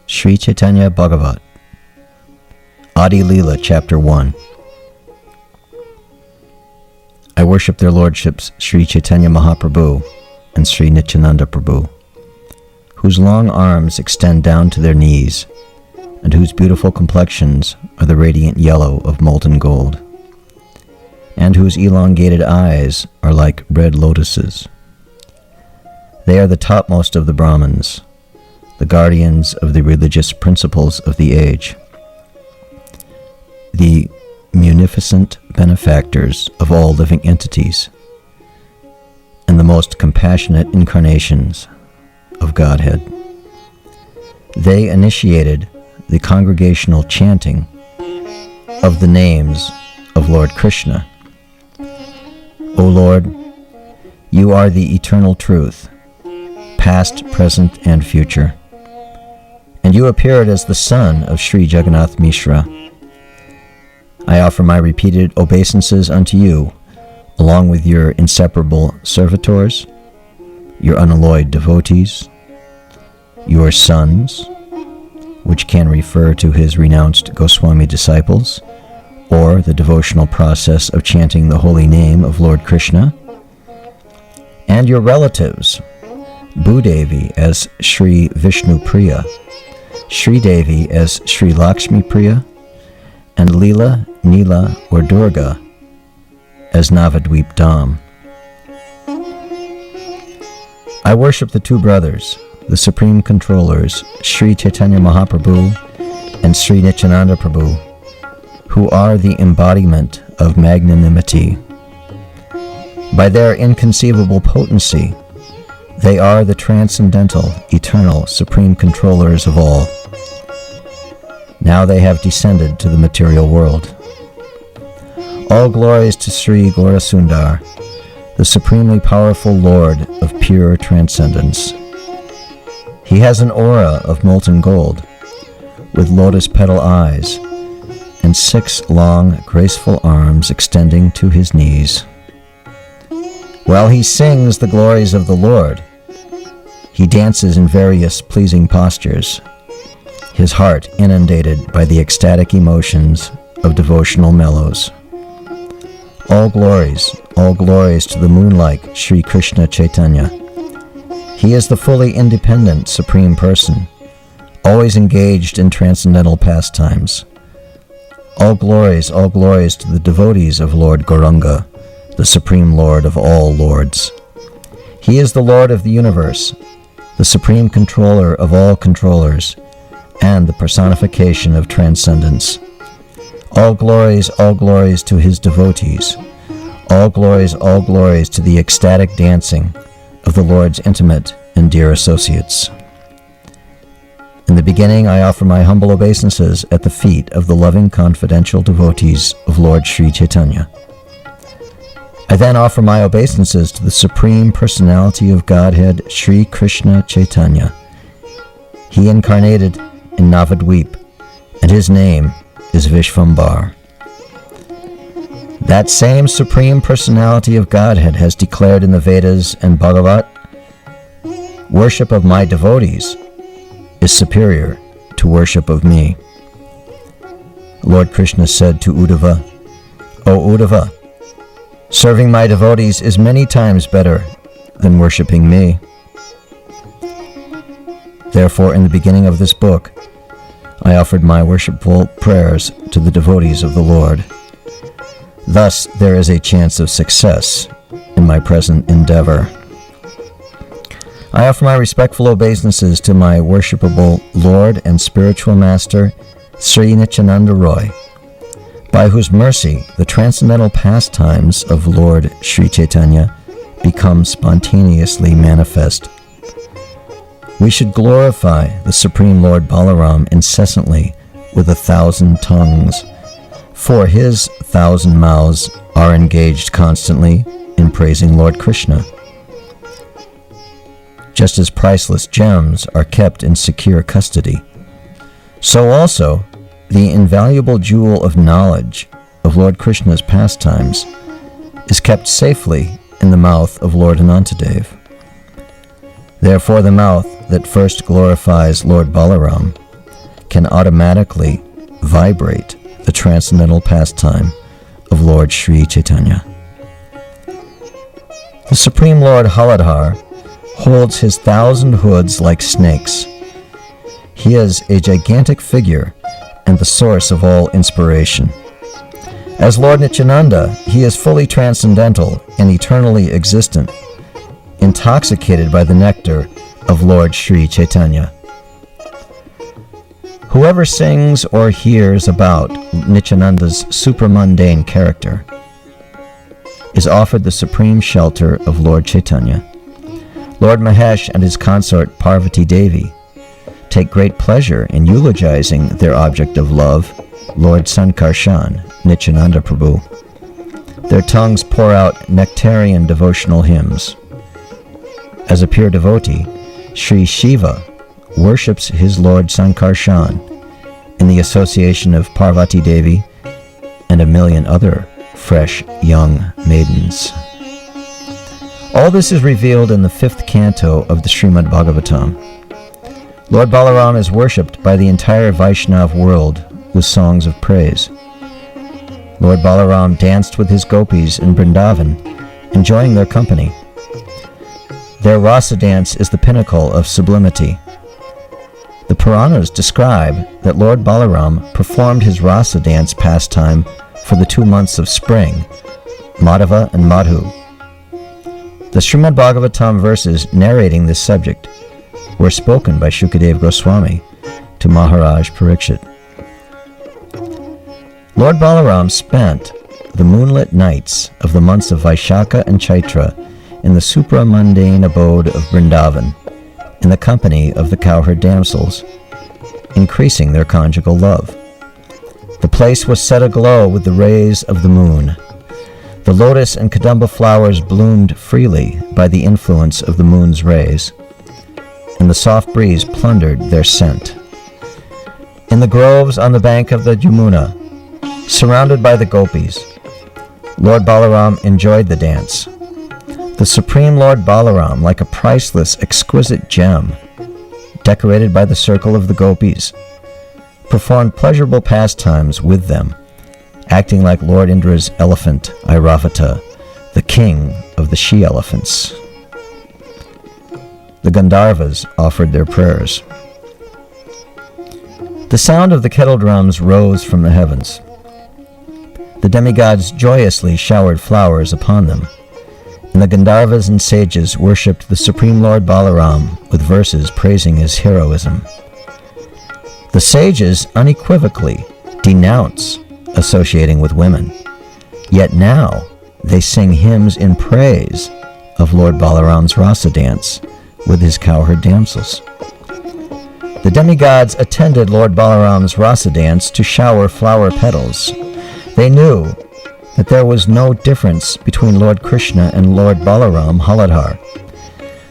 Sri Caitanya-bhagavata, Adi-lila, Chapter 1. I worship their lordships Sri Chaitanya Mahaprabhu and Sri Nityananda Prabhu, whose long arms extend down to their knees, and whose beautiful complexions are the radiant yellow of molten gold, and whose elongated eyes are like red lotuses. They are the topmost of the Brahmins, the guardians of the religious principles of the age, the munificent benefactors of all living entities, and the most compassionate incarnations of Godhead. They initiated the congregational chanting of the names of Lord Krishna. O Lord, you are the eternal truth, past, present, and future, and you appeared as the son of Sri Jagannath Mishra. I offer my repeated obeisances unto you, along with your inseparable servitors, your unalloyed devotees, your sons, which can refer to his renounced Goswami disciples, or the devotional process of chanting the holy name of Lord Krishna, and your relatives, Bhudevi as Sri Vishnu Priya, Sri Devi as Sri Lakshmi Priya, and Leela, Neela, or Durga as Navadvip Dham. I worship the two brothers, the Supreme Controllers, Sri Chaitanya Mahaprabhu and Sri Nityananda Prabhu, who are the embodiment of magnanimity. By their inconceivable potency, they are the transcendental, eternal, Supreme Controllers of all. Now they have descended to the material world. All glories to Sri Gaurasundar, the supremely powerful Lord of pure transcendence. He has an aura of molten gold, with lotus petal eyes, and 6 long, graceful arms extending to his knees. While he sings the glories of the Lord, he dances in various pleasing postures, his heart inundated by the ecstatic emotions of devotional mellows. All glories to the moon-like Sri Krishna Chaitanya. He is the fully independent Supreme Person, always engaged in transcendental pastimes. All glories to the devotees of Lord Gauranga, the Supreme Lord of all lords. He is the Lord of the universe, the Supreme Controller of all controllers, and the personification of transcendence. All glories to his devotees. All glories to the ecstatic dancing of the Lord's intimate and dear associates. In the beginning, I offer my humble obeisances at the feet of the loving confidential devotees of Lord Sri Chaitanya. I then offer my obeisances to the Supreme Personality of Godhead, Sri Krishna Chaitanya. He incarnated in Navadvip, and his name is Vishvambar. That same Supreme Personality of Godhead has declared in the Vedas and Bhagavat, worship of my devotees is superior to worship of me. Lord Krishna said to Uddhava, O Uddhava, serving my devotees is many times better than worshipping me. Therefore, in the beginning of this book, I offered my worshipful prayers to the devotees of the Lord. Thus, there is a chance of success in my present endeavor. I offer my respectful obeisances to my worshipable Lord and spiritual master, Sri Nityananda Roy, by whose mercy the transcendental pastimes of Lord Sri Chaitanya become spontaneously manifest. We should glorify the Supreme Lord Balaram incessantly with 1,000 tongues, for his 1,000 mouths are engaged constantly in praising Lord Krishna. Just as priceless gems are kept in secure custody, so also the invaluable jewel of knowledge of Lord Krishna's pastimes is kept safely in the mouth of Lord Anantadev. Therefore, the mouth that first glorifies Lord Balaram can automatically vibrate the transcendental pastime of Lord Sri Chaitanya. The Supreme Lord Haladhar holds his 1,000 hoods like snakes. He is a gigantic figure and the source of all inspiration. As Lord Nityananda, he is fully transcendental and eternally existent, intoxicated by the nectar of Lord Sri Chaitanya. Whoever sings or hears about Nityananda's supramundane character is offered the supreme shelter of Lord Chaitanya. Lord Mahesh and his consort Parvati Devi take great pleasure in eulogizing their object of love, Lord Sankarshan, Nityananda Prabhu. Their tongues pour out nectarian devotional hymns. As a pure devotee, Sri Shiva worships his Lord Sankarshan in the association of Parvati Devi and a million other fresh young maidens. All this is revealed in the 5th canto of the Srimad-bhagavatam. Lord Balaram is worshipped by the entire Vaishnav world with songs of praise. Lord Balaram danced with his gopis in Vrindavan, enjoying their company. Their rasa dance is the pinnacle of sublimity. The Puranas describe that Lord Balaram performed his rasa dance pastime for the 2 months of spring, Madhava and Madhu. The Srimad Bhagavatam verses narrating this subject were spoken by Shukadev Goswami to Maharaj Parikshit. Lord Balaram spent the moonlit nights of the months of Vaishakha and Chaitra in the supramundane abode of Vrindavan, in the company of the cowherd damsels, increasing their conjugal love. The place was set aglow with the rays of the moon. The lotus and kadamba flowers bloomed freely by the influence of the moon's rays, and the soft breeze plundered their scent. In the groves on the bank of the Yamuna, surrounded by the gopis, Lord Balaram enjoyed the dance. The Supreme Lord Balaram, like a priceless, exquisite gem, decorated by the circle of the gopis, performed pleasurable pastimes with them, acting like Lord Indra's elephant, Airavata, the king of the she-elephants. The Gandharvas offered their prayers. The sound of the kettle drums rose from the heavens. The demigods joyously showered flowers upon them, and the Gandharvas and sages worshipped the Supreme Lord Balaram with verses praising his heroism. The sages unequivocally denounce associating with women, yet now they sing hymns in praise of Lord Balaram's rasa dance with his cowherd damsels. The demigods attended Lord Balaram's rasa dance to shower flower petals. They knew that there was no difference between Lord Krishna and Lord Balaram Haladhar.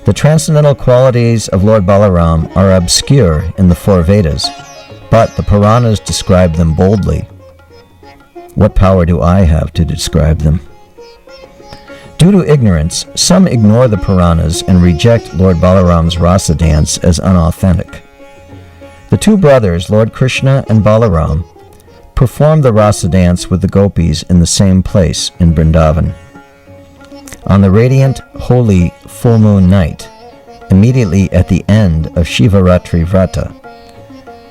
The transcendental qualities of Lord Balaram are obscure in the 4 Vedas, but the Puranas describe them boldly. What power do I have to describe them? Due to ignorance, some ignore the Puranas and reject Lord Balaram's rasa dance as unauthentic. The 2 brothers, Lord Krishna and Balaram, performed the rasa dance with the gopis in the same place in Vrindavan. On the radiant, holy full moon night, immediately at the end of Shivaratri Vrata,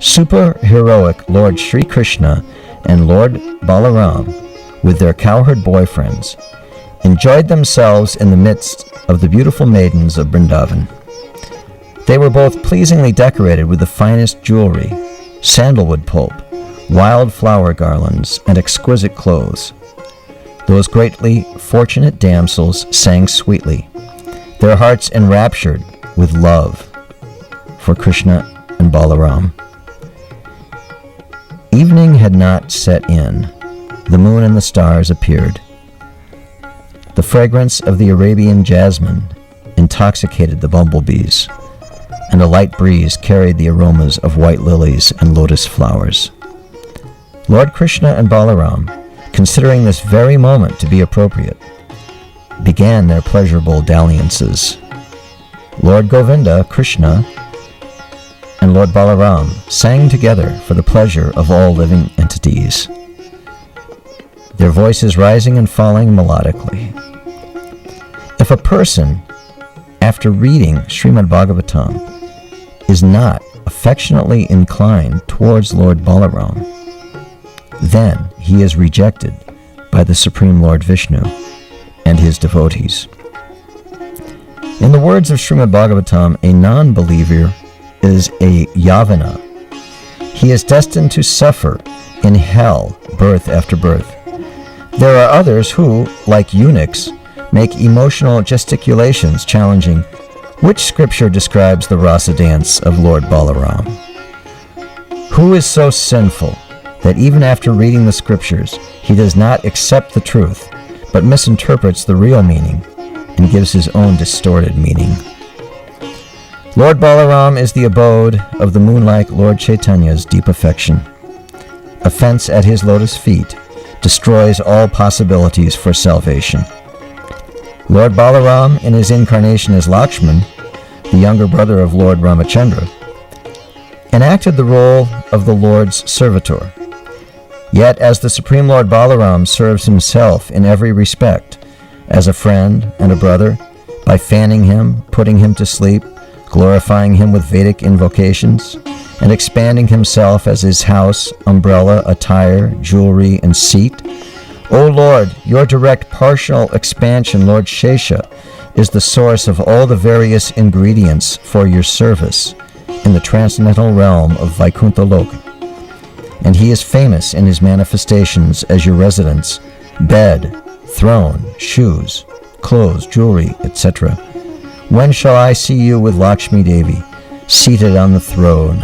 super-heroic Lord Sri Krishna and Lord Balaram, with their cowherd boyfriends, enjoyed themselves in the midst of the beautiful maidens of Vrindavan. They were both pleasingly decorated with the finest jewelry, sandalwood pulp, wild flower garlands, and exquisite clothes. Those greatly fortunate damsels sang sweetly, their hearts enraptured with love for Krishna and Balaram. Evening had not set in. The moon and the stars appeared. The fragrance of the Arabian jasmine intoxicated the bumblebees, and a light breeze carried the aromas of white lilies and lotus flowers. Lord Krishna and Balaram, considering this very moment to be appropriate, began their pleasurable dalliances. Lord Govinda, Krishna, and Lord Balaram sang together for the pleasure of all living entities, their voices rising and falling melodically. If a person, after reading Srimad-bhagavatam, is not affectionately inclined towards Lord Balaram, then he is rejected by the Supreme Lord Vishnu and his devotees. In the words of Srimad-bhagavatam, a non-believer is a yavana. He is destined to suffer in hell birth after birth. There are others who, like eunuchs, make emotional gesticulations challenging, which scripture describes the rasa dance of Lord Balaram? Who is so sinful that even after reading the scriptures, he does not accept the truth, but misinterprets the real meaning and gives his own distorted meaning? Lord Balaram is the abode of the moon-like Lord Chaitanya's deep affection. Offense at his lotus feet destroys all possibilities for salvation. Lord Balaram, in his incarnation as Lakshman, the younger brother of Lord Ramachandra, enacted the role of the Lord's servitor. Yet, as the Supreme Lord Balaram serves himself in every respect, as a friend and a brother, by fanning him, putting him to sleep, glorifying him with Vedic invocations, and expanding himself as his house, umbrella, attire, jewelry, and seat. O Lord, your direct partial expansion, Lord Shesha, is the source of all the various ingredients for your service in the transcendental realm of Vaikuntha Loka. And he is famous in his manifestations as your residence, bed, throne, shoes, clothes, jewelry, etc. When shall I see you with Lakshmi Devi, seated on the throne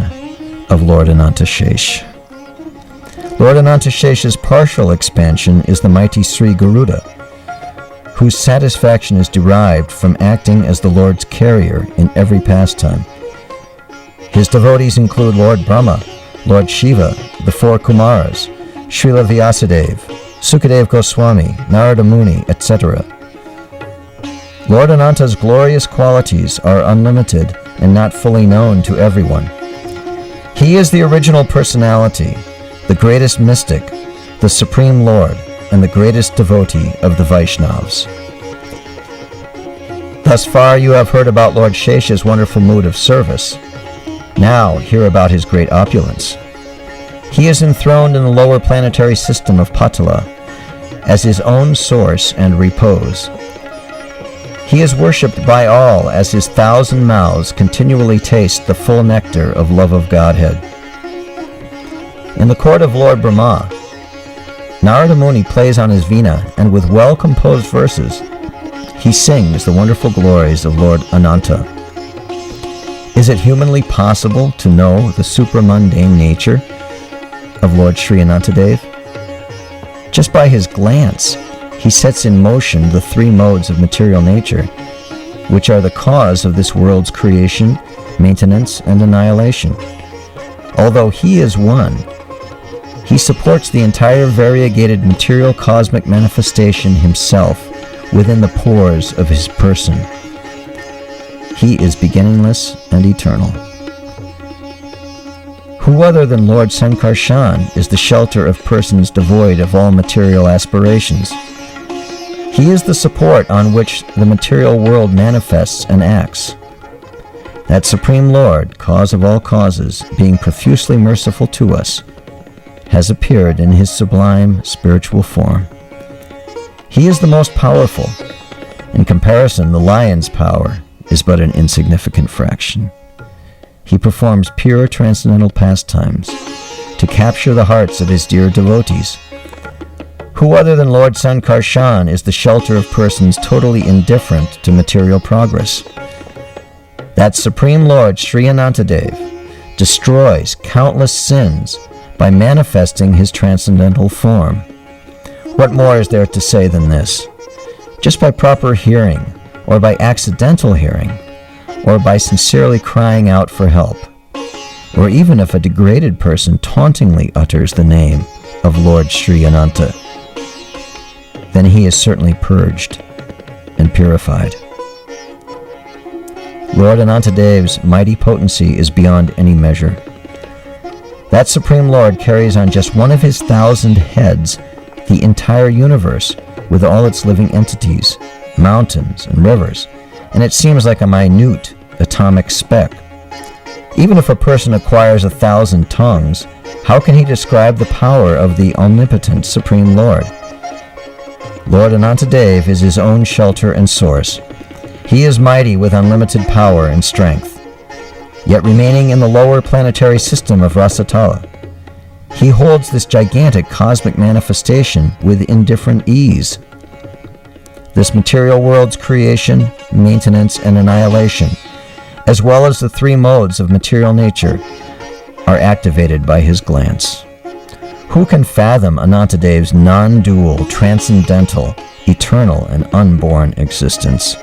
of Lord Anantashesh? Lord Anantashesh's partial expansion is the mighty Sri Garuda, whose satisfaction is derived from acting as the Lord's carrier in every pastime. His devotees include Lord Brahma, Lord Shiva, the four Kumaras, Srila Vyasadeva, Sukadev Goswami, Narada Muni, etc. Lord Ananta's glorious qualities are unlimited and not fully known to everyone. He is the original personality, the greatest mystic, the Supreme Lord, and the greatest devotee of the Vaishnavas. Thus far you have heard about Lord Shesha's wonderful mood of service. Now hear about his great opulence. He is enthroned in the lower planetary system of Patala as his own source and repose. He is worshipped by all as his 1,000 mouths continually taste the full nectar of love of Godhead. In the court of Lord Brahma, Narada Muni plays on his veena, and with well-composed verses, he sings the wonderful glories of Lord Ananta. Is it humanly possible to know the supramundane nature of Lord Sri Anantadev? Just by his glance, he sets in motion the three modes of material nature, which are the cause of this world's creation, maintenance, and annihilation. Although he is one, he supports the entire variegated material cosmic manifestation himself within the pores of his person. He is beginningless and eternal. Who other than Lord Sankarshan is the shelter of persons devoid of all material aspirations? He is the support on which the material world manifests and acts. That Supreme Lord, cause of all causes, being profusely merciful to us, has appeared in his sublime spiritual form. He is the most powerful. In comparison, the lion's power is but an insignificant fraction. He performs pure transcendental pastimes to capture the hearts of his dear devotees. Who other than Lord Sankarshan is the shelter of persons totally indifferent to material progress? That Supreme Lord Sri Anantadev destroys countless sins by manifesting his transcendental form. What more is there to say than this? Just by proper hearing, or by accidental hearing, or by sincerely crying out for help, or even if a degraded person tauntingly utters the name of Lord Sri Ananta, then he is certainly purged and purified. Lord Anantadev's mighty potency is beyond any measure. That Supreme Lord carries on just one of his 1,000 heads the entire universe with all its living entities, mountains and rivers, and it seems like a minute atomic speck. Even if a person acquires 1,000 tongues, how can he describe the power of the omnipotent Supreme Lord? Lord Anantadev is his own shelter and source. He is mighty with unlimited power and strength, yet remaining in the lower planetary system of Rasatala. He holds this gigantic cosmic manifestation with indifferent ease. This material world's creation, maintenance, and annihilation, as well as the three modes of material nature, are activated by his glance. Who can fathom Anantadev's non-dual, transcendental, eternal, and unborn existence?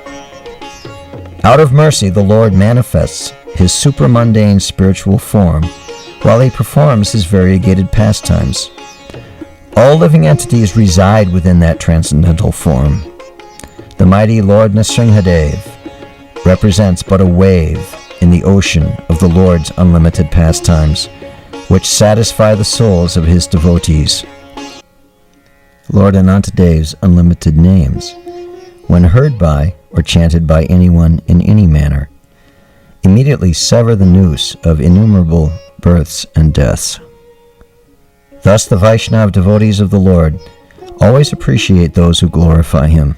Out of mercy, the Lord manifests his supramundane spiritual form while he performs his variegated pastimes. All living entities reside within that transcendental form. The mighty Lord Nrsimhadev represents but a wave in the ocean of the Lord's unlimited pastimes, which satisfy the souls of his devotees. Lord Anantadev's unlimited names, when heard by or chanted by anyone in any manner, immediately sever the noose of innumerable births and deaths. Thus the Vaishnava devotees of the Lord always appreciate those who glorify him.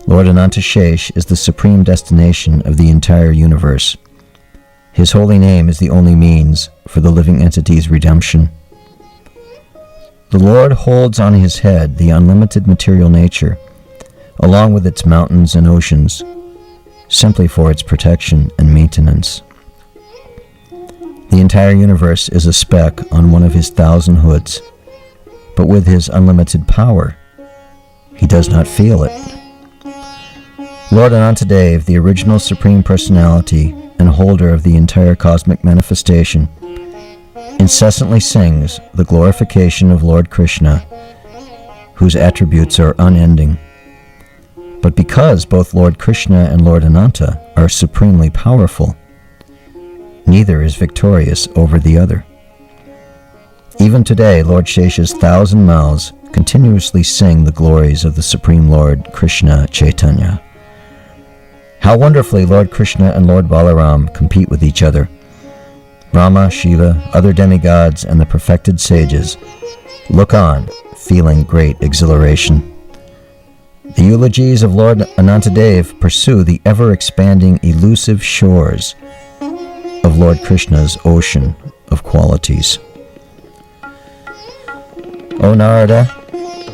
Lord Anantashesh is the supreme destination of the entire universe. His holy name is the only means for the living entity's redemption. The Lord holds on his head the unlimited material nature, along with its mountains and oceans, simply for its protection and maintenance. The entire universe is a speck on one of his 1,000 hoods, but with his unlimited power, he does not feel it. Lord Anantadev, the original Supreme Personality and holder of the entire cosmic manifestation, incessantly sings the glorification of Lord Krishna, whose attributes are unending. But because both Lord Krishna and Lord Ananta are supremely powerful, neither is victorious over the other. Even today, Lord Shesha's 1,000 mouths continuously sing the glories of the Supreme Lord Krishna Chaitanya. How wonderfully Lord Krishna and Lord Balaram compete with each other. Brahma, Shiva, other demigods, and the perfected sages look on, feeling great exhilaration. The eulogies of Lord Anantadev pursue the ever-expanding elusive shores of Lord Krishna's ocean of qualities. O Narada,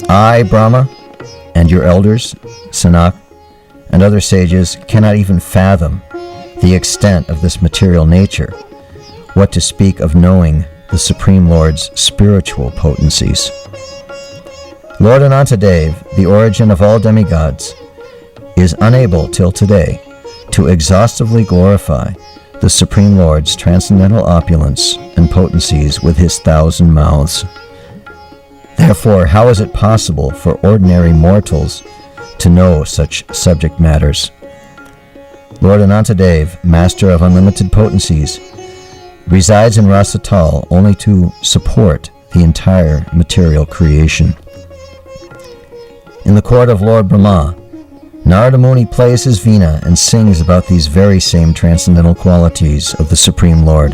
I, Brahma, and your elders, Sanak, and other sages cannot even fathom the extent of this material nature, what to speak of knowing the Supreme Lord's spiritual potencies. Lord Anantadev, the origin of all demigods, is unable till today to exhaustively glorify the Supreme Lord's transcendental opulence and potencies with his 1,000 mouths. Therefore, how is it possible for ordinary mortals to know such subject matters? Lord Anantadev, master of unlimited potencies, resides in Rasatal only to support the entire material creation. In the court of Lord Brahma, Narada Muni plays his veena and sings about these very same transcendental qualities of the Supreme Lord.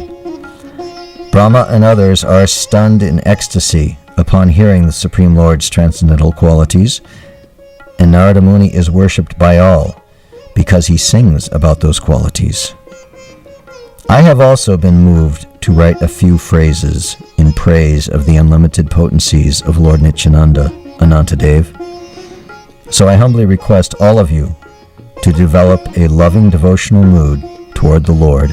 Brahma and others are stunned in ecstasy upon hearing the Supreme Lord's transcendental qualities, and Narada Muni is worshipped by all because he sings about those qualities. I have also been moved to write a few phrases in praise of the unlimited potencies of Lord Nityananda, Anantadev. So I humbly request all of you to develop a loving devotional mood toward the Lord.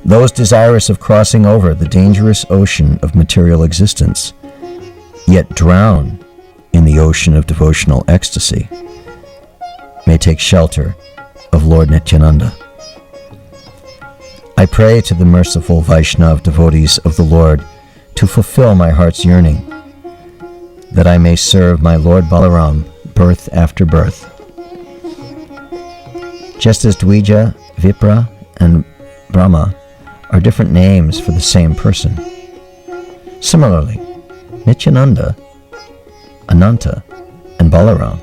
Those desirous of crossing over the dangerous ocean of material existence, yet drown in the ocean of devotional ecstasy, may take shelter of Lord Nityananda. I pray to the merciful Vaishnava devotees of the Lord to fulfill my heart's yearning, that I may serve my Lord Balaram birth after birth. just as Dvija, Vipra, and Brahma are different names for the same person. Similarly, Nityananda, Ananta, and Balaram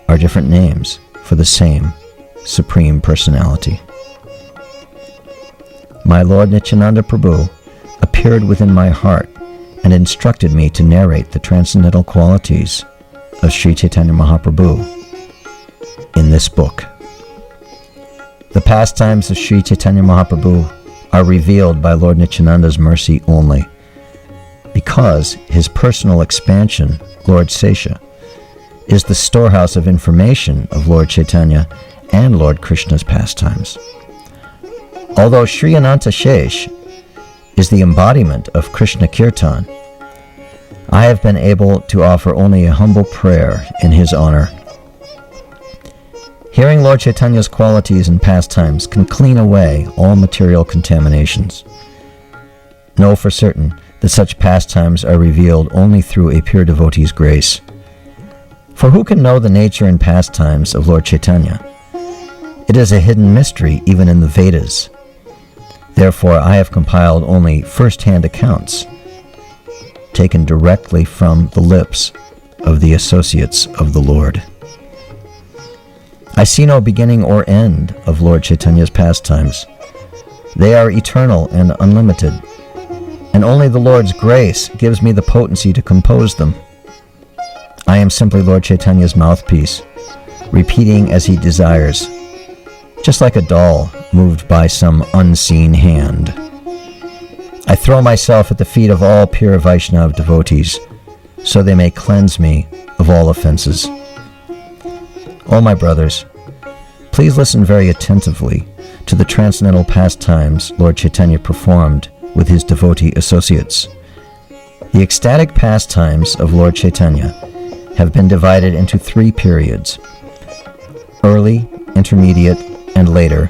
are different names for the same Supreme Personality. My Lord Nityananda Prabhu appeared within my heart and instructed me to narrate the transcendental qualities of Sri Chaitanya Mahaprabhu in this book. The pastimes of Sri Chaitanya Mahaprabhu are revealed by Lord Nityananda's mercy only, because his personal expansion, Lord Sesha, is the storehouse of information of Lord Chaitanya and Lord Krishna's pastimes. Although Sri Ananta Shesh is the embodiment of Krishna Kirtan, I have been able to offer only a humble prayer in his honor. Hearing Lord Chaitanya's qualities and pastimes can clean away all material contaminations. Know for certain that such pastimes are revealed only through a pure devotee's grace. For who can know the nature and pastimes of Lord Chaitanya? It is a hidden mystery even in the Vedas. Therefore, I have compiled only first-hand accounts, taken directly from the lips of the associates of the Lord. I see no beginning or end of Lord Chaitanya's pastimes. They are eternal and unlimited, and only the Lord's grace gives me the potency to compose them. I am simply Lord Chaitanya's mouthpiece, repeating as he desires, just like a doll moved by some unseen hand. I throw myself at the feet of all pure Vaishnava devotees, so they may cleanse me of all offenses. O my brothers, please listen very attentively to the transcendental pastimes Lord Chaitanya performed with his devotee associates. The ecstatic pastimes of Lord Chaitanya have been divided into 3 periods: early, intermediate, and later,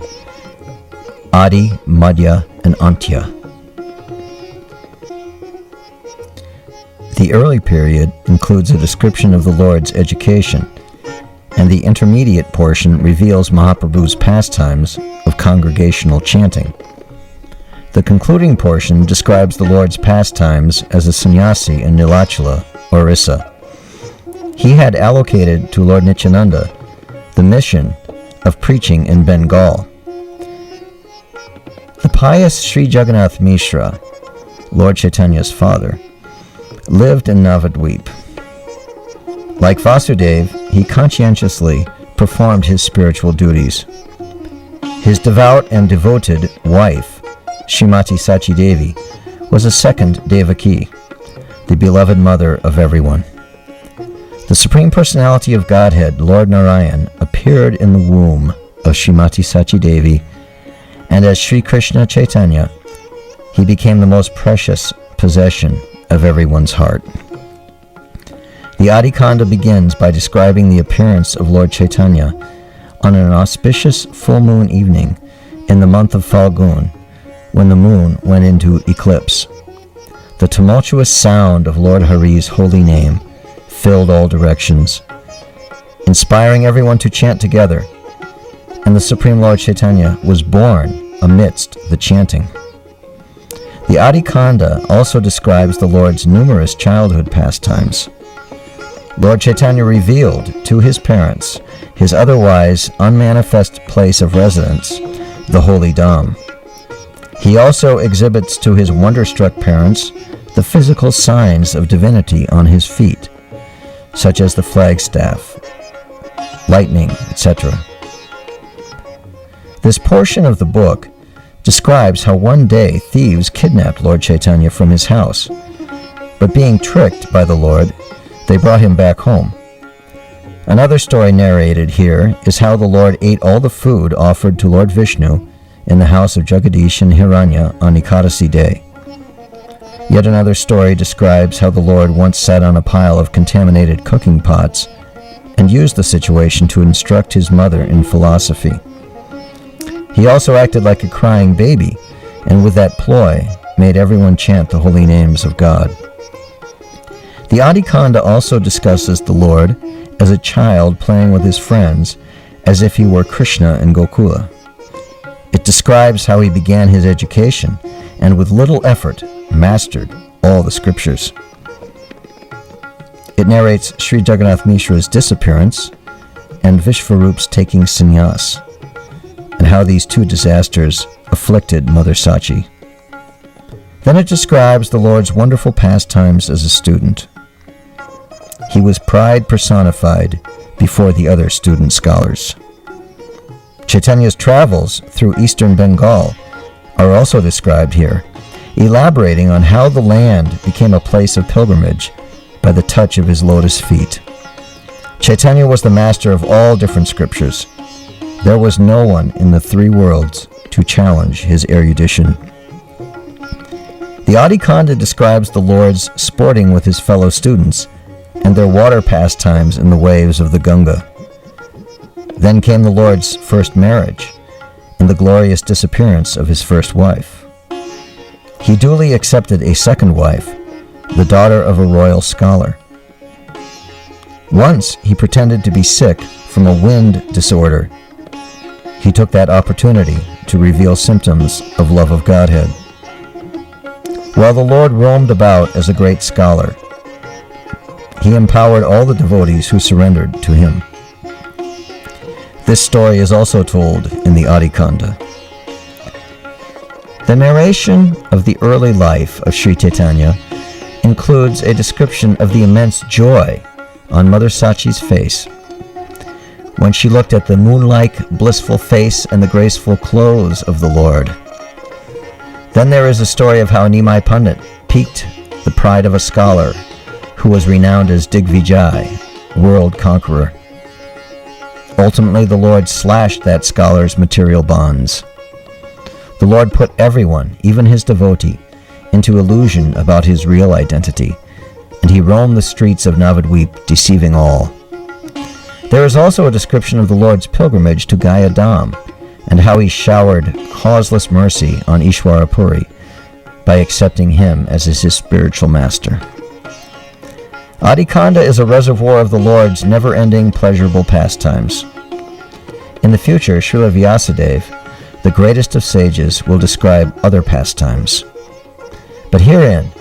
Adi, Madhya, and Antya. The early period includes a description of the Lord's education, and the intermediate portion reveals Mahaprabhu's pastimes of congregational chanting. The concluding portion describes the Lord's pastimes as a sannyasi in Nilachala, Orissa. He had allocated to Lord Nityananda the mission of preaching in Bengal. The pious Sri Jagannath Mishra, Lord Chaitanya's father, lived in Navadvip. Like Vasudev, he conscientiously performed his spiritual duties. His devout and devoted wife, Srimati Sachi Devi, was a second Devaki, the beloved mother of everyone. The Supreme Personality of Godhead, Lord Narayan, appeared in the womb of Srimati Sachi Devi, and as Sri Krishna Chaitanya, he became the most precious possession of everyone's heart. The Adi-khanda begins by describing the appearance of Lord Chaitanya on an auspicious full moon evening in the month of Falgun, when the moon went into eclipse. The tumultuous sound of Lord Hari's holy name filled all directions, inspiring everyone to chant together, and the Supreme Lord Chaitanya was born amidst the chanting. The Adi-khanda also describes the Lord's numerous childhood pastimes. Lord Chaitanya revealed to his parents his otherwise unmanifest place of residence, the Holy Dham. He also exhibits to his wonderstruck parents the physical signs of divinity on his feet, such as the flagstaff, lightning, etc. This portion of the book describes how one day thieves kidnapped Lord Chaitanya from his house, but being tricked by the Lord, they brought him back home. Another story narrated here is how the Lord ate all the food offered to Lord Vishnu in the house of Jagadish and Hiranya on Ekadasi day. Yet another story describes how the Lord once sat on a pile of contaminated cooking pots and used the situation to instruct his mother in philosophy. He also acted like a crying baby, and with that ploy made everyone chant the holy names of God. The Adi-khanda also discusses the Lord as a child playing with his friends as if he were Krishna in Gokula. It describes how he began his education and with little effort mastered all the scriptures. It narrates Sri Jagannath Mishra's disappearance and Vishvarup's taking sannyas, and how these two disasters afflicted Mother Sachi. Then it describes the Lord's wonderful pastimes as a student. He was pride personified before the other student scholars. Chaitanya's travels through eastern Bengal are also described here, elaborating on how the land became a place of pilgrimage by the touch of his lotus feet. Chaitanya was the master of all different scriptures. There was no one in the three worlds to challenge his erudition. The Adi-khanda describes the Lord's sporting with his fellow students and their water pastimes in the waves of the Ganga. Then came the Lord's first marriage and the glorious disappearance of his first wife. He duly accepted a second wife, the daughter of a royal scholar. Once he pretended to be sick from a wind disorder. He took that opportunity to reveal symptoms of love of Godhead. While the Lord roamed about as a great scholar, he empowered all the devotees who surrendered to him. This story is also told in the Adi-khanda. The narration of the early life of Sri Chaitanya includes a description of the immense joy on Mother Sachi's face when she looked at the moon-like blissful face and the graceful clothes of the Lord. Then there is a story of how Nimai Pandit piqued the pride of a scholar who was renowned as Digvijay, world conqueror. Ultimately, the Lord slashed that scholar's material bonds. The Lord put everyone, even his devotee, into illusion about his real identity, and he roamed the streets of Navadvip, deceiving all. There is also a description of the Lord's pilgrimage to Gaya Dham, and how he showered causeless mercy on Ishwara Puri by accepting him as his spiritual master. Adi-khanda is a reservoir of the Lord's never-ending pleasurable pastimes. In the future, Srila Vyasadeva, the greatest of sages, will describe other pastimes. But herein,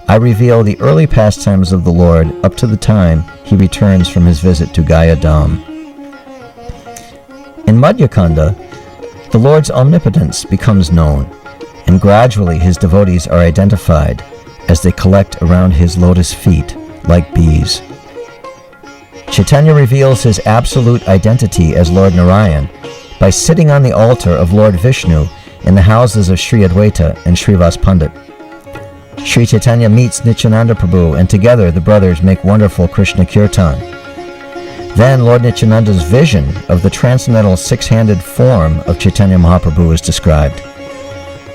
I reveal the early pastimes of the Lord up to the time he returns from his visit to Gaya Dham. In Madhya-khanda, the Lord's omnipotence becomes known, and gradually his devotees are identified as they collect around his lotus feet like bees. Chaitanya reveals his absolute identity as Lord Narayan by sitting on the altar of Lord Vishnu in the houses of Sri Advaita and Srivas Pandit. Sri Chaitanya meets Nityananda Prabhu, and together the brothers make wonderful Krishna Kirtan. Then Lord Nityananda's vision of the transcendental six-handed form of Chaitanya Mahaprabhu is described.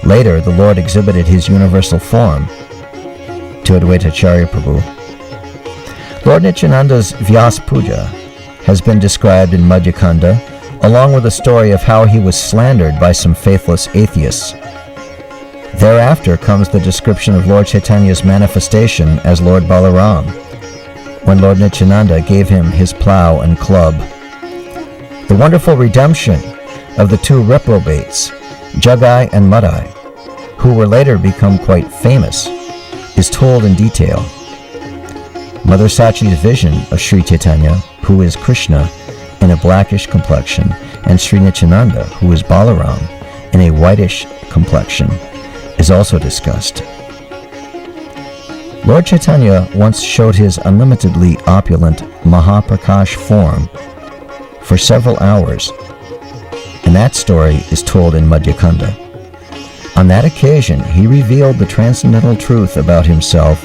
Later, the Lord exhibited his universal form to Advaitacharya Prabhu. Lord Nityananda's Vyas Puja has been described in Madhya-khanda, along with a story of how he was slandered by some faithless atheists. Thereafter comes the description of Lord Chaitanya's manifestation as Lord Balaram, when Lord Nityananda gave him his plow and club. The wonderful redemption of the two reprobates, Jagai and Madai, who were later become quite famous, is told in detail. Mother Sachi's vision of Sri Chaitanya, who is Krishna, in a blackish complexion, and Sri Nityananda, who is Balaram, in a whitish complexion, is also discussed. Lord Chaitanya once showed his unlimitedly opulent Mahaprakash form for several hours, and that story is told in Madhya-khanda. On that occasion, he revealed the transcendental truth about himself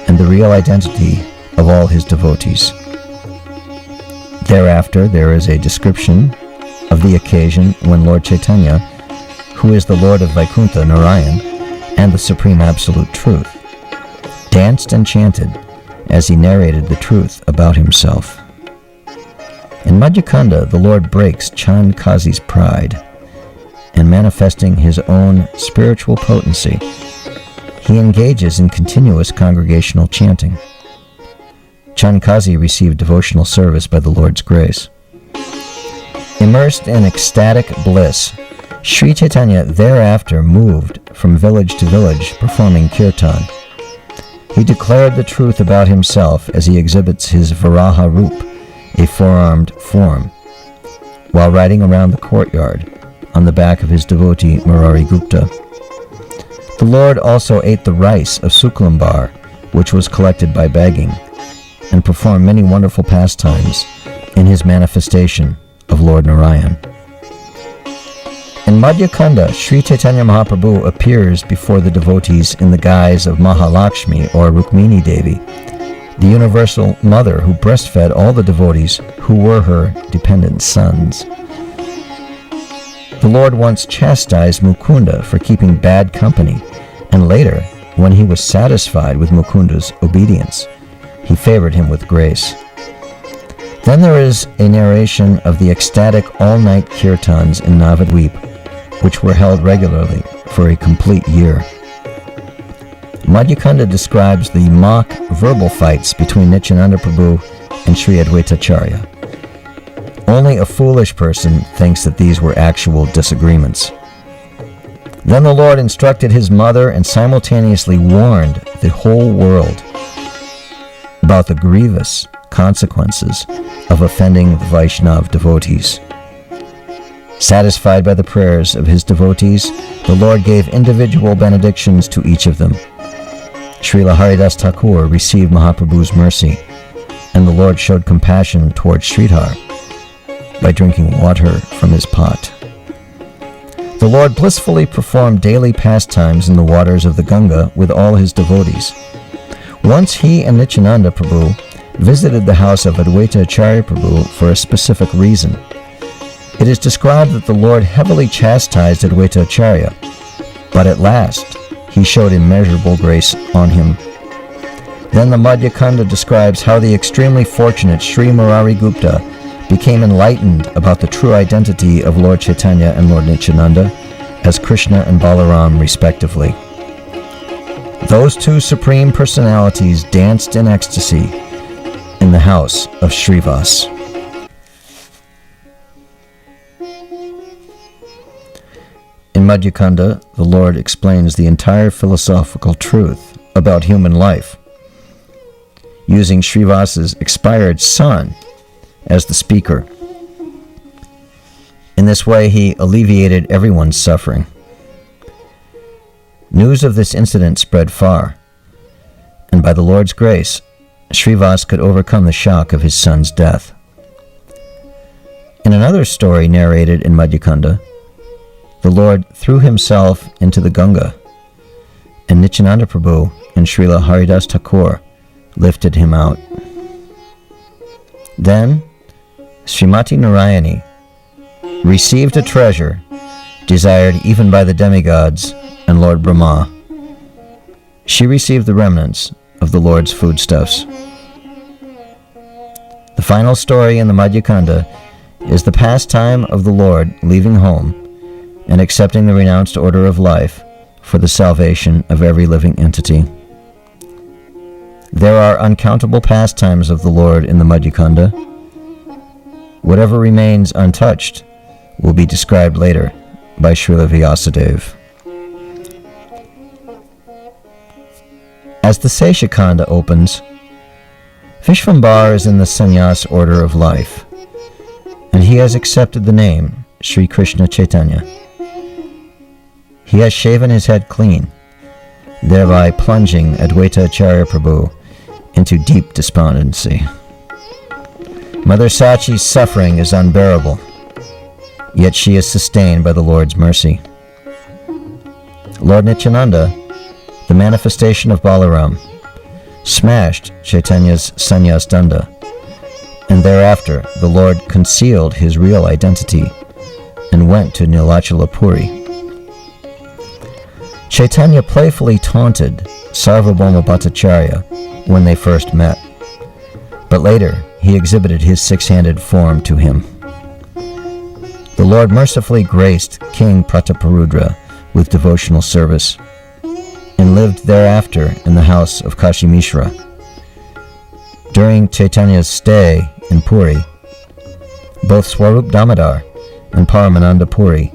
and the real identity of all his devotees. Thereafter, there is a description of the occasion when Lord Chaitanya, who is the Lord of Vaikuntha, Narayan, and the Supreme Absolute Truth, danced and chanted as he narrated the truth about himself. In Madhya-khanda, the Lord breaks Chand Kazi's pride, and manifesting his own spiritual potency, he engages in continuous congregational chanting. Chand Kazi received devotional service by the Lord's grace. Immersed in ecstatic bliss, Sri Chaitanya thereafter moved from village to village performing kirtan. He declared the truth about himself as he exhibits his Varaha Roop, a four-armed form, while riding around the courtyard on the back of his devotee Murari Gupta. The Lord also ate the rice of Suklambar, which was collected by begging, and performed many wonderful pastimes in his manifestation of Lord Narayan. In Adi-khanda, Sri Chaitanya Mahaprabhu appears before the devotees in the guise of Mahalakshmi or Rukmini Devi, the universal mother who breastfed all the devotees who were her dependent sons. The Lord once chastised Mukunda for keeping bad company, and later, when he was satisfied with Mukunda's obedience, he favored him with grace. Then there is a narration of the ecstatic all-night kirtans in Navadvip, which were held regularly for a complete year. Adi-khanda describes the mock verbal fights between Nityananda Prabhu and Sri Advaitacharya. Only a foolish person thinks that these were actual disagreements. Then the Lord instructed his mother and simultaneously warned the whole world about the grievous consequences of offending the Vaishnav devotees. Satisfied by the prayers of his devotees, the Lord gave individual benedictions to each of them. Srila Haridas Thakur received Mahaprabhu's mercy, and the Lord showed compassion towards Sridhar by drinking water from his pot. The Lord blissfully performed daily pastimes in the waters of the Ganga with all his devotees. Once he and Nityananda Prabhu visited the house of Advaita Acharya Prabhu for a specific reason. It is described that the Lord heavily chastised Advaita Acharya, but at last he showed immeasurable grace on him. Then the Adi-khanda describes how the extremely fortunate Sri Murari Gupta became enlightened about the true identity of Lord Chaitanya and Lord Nityananda as Krishna and Balaram respectively. Those two supreme personalities danced in ecstasy in the house of Srivas. In Adi-khanda, the Lord explains the entire philosophical truth about human life, using Srivas's expired son as the speaker. In this way, he alleviated everyone's suffering. News of this incident spread far, and by the Lord's grace, Srivas could overcome the shock of his son's death. In another story narrated in Adi-khanda, the Lord threw himself into the Ganga, and Nityananda Prabhu and Srila Haridas Thakur lifted him out. Then, Srimati Narayani received a treasure desired even by the demigods and Lord Brahma. She received the remnants of the Lord's foodstuffs. The final story in the Adi-khanda is the pastime of the Lord leaving home and accepting the renounced order of life for the salvation of every living entity. There are uncountable pastimes of the Lord in the Adi-khanda. Whatever remains untouched will be described later by Srila Vyasadeva. As the Sesha-khanda opens, Vishvambar is in the sannyas order of life, and he has accepted the name Sri Krishna Chaitanya. He has shaven his head clean, thereby plunging Advaita Acharya Prabhu into deep despondency. Mother Sachi's suffering is unbearable, yet she is sustained by the Lord's mercy. Lord Nityananda, the manifestation of Balaram, smashed Chaitanya's sannyas danda, and thereafter the Lord concealed his real identity and went to Nilachala Puri. Chaitanya playfully taunted Sarvabhauma Bhattacharya when they first met, but later he exhibited his six-handed form to him. The Lord mercifully graced King Prataparudra with devotional service and lived thereafter in the house of Kashi Mishra. During Chaitanya's stay in Puri, both Swarup Damodar and Paramananda Puri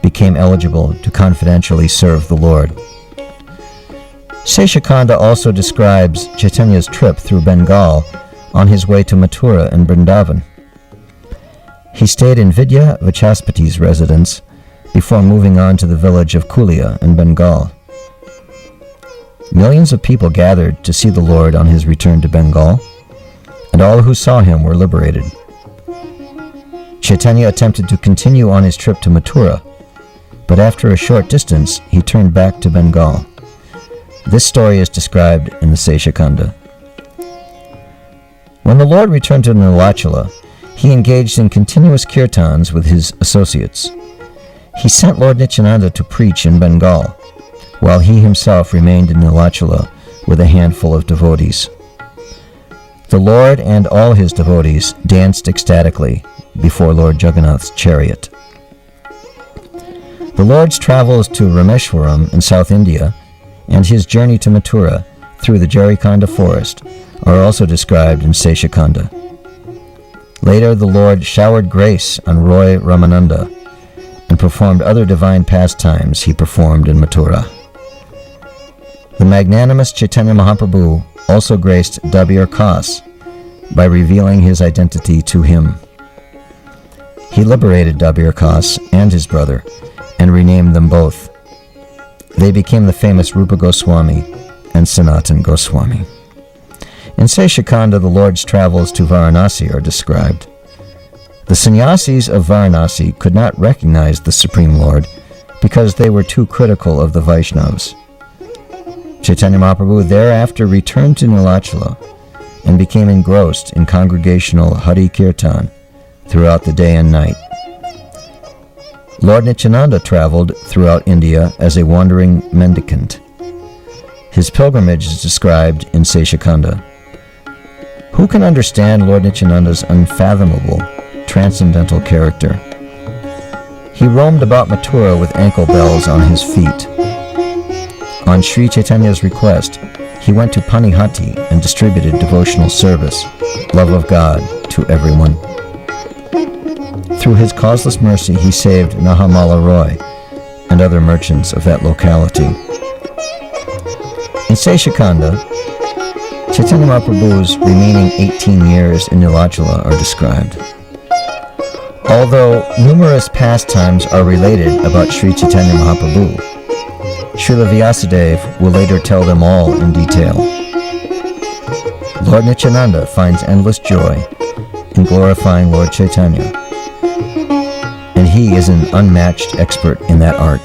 became eligible to confidentially serve the Lord. Seshakanda also describes Chaitanya's trip through Bengal on his way to Mathura and Vrindavan. He stayed in Vidya Vachaspati's residence before moving on to the village of Kulia in Bengal. Millions of people gathered to see the Lord on his return to Bengal, and all who saw him were liberated. Chaitanya attempted to continue on his trip to Mathura, but after a short distance he turned back to Bengal. This story is described in the Seshakanda. When the Lord returned to Nilachala, he engaged in continuous kirtans with his associates. He sent Lord Nityananda to preach in Bengal, while he himself remained in Nilachala with a handful of devotees. The Lord and all his devotees danced ecstatically before Lord Jagannath's chariot. The Lord's travels to Rameshwaram in South India and his journey to Mathura through the Adi-khanda forest are also described in Seshakanda. Later, the Lord showered grace on Roy Ramananda and performed other divine pastimes he performed in Mathura. The magnanimous Chaitanya Mahaprabhu also graced Dabir Khas by revealing his identity to him. He liberated Dabir Khas and his brother and renamed them both. They became the famous Rupa Goswami and Sanatan Goswami. In Seshakanda, the Lord's travels to Varanasi are described. The sannyasis of Varanasi could not recognize the Supreme Lord because they were too critical of the Vaishnavas. Chaitanya Mahaprabhu thereafter returned to Nilachala and became engrossed in congregational Hari Kirtan throughout the day and night. Lord Nityananda traveled throughout India as a wandering mendicant. His pilgrimage is described in Seshakanda. Who can understand Lord Nityananda's unfathomable, transcendental character? He roamed about Mathura with ankle bells on his feet. On Sri Chaitanya's request, he went to Panihati and distributed devotional service, love of God, to everyone. Through his causeless mercy, he saved Nahamala Roy and other merchants of that locality. In Seshakanda, Chaitanya Mahaprabhu's remaining 18 years in Nilachala are described. Although numerous pastimes are related about Sri Chaitanya Mahaprabhu, Srila Vyasadeva will later tell them all in detail. Lord Nityananda finds endless joy in glorifying Lord Chaitanya, and he is an unmatched expert in that art.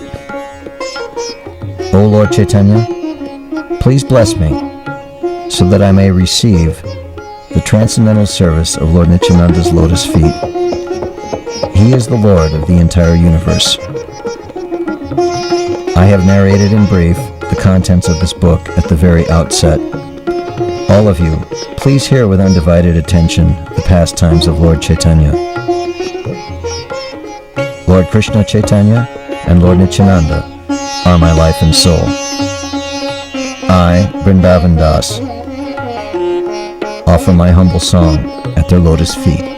O Lord Chaitanya, please bless me so that I may receive the transcendental service of Lord Nityananda's lotus feet. He is the Lord of the entire universe. I have narrated in brief the contents of this book at the very outset. All of you, please hear with undivided attention the pastimes of Lord Chaitanya. Lord Krishna Chaitanya and Lord Nityananda are my life and soul. I, Vrindavan Das, offer my humble song at their lotus feet.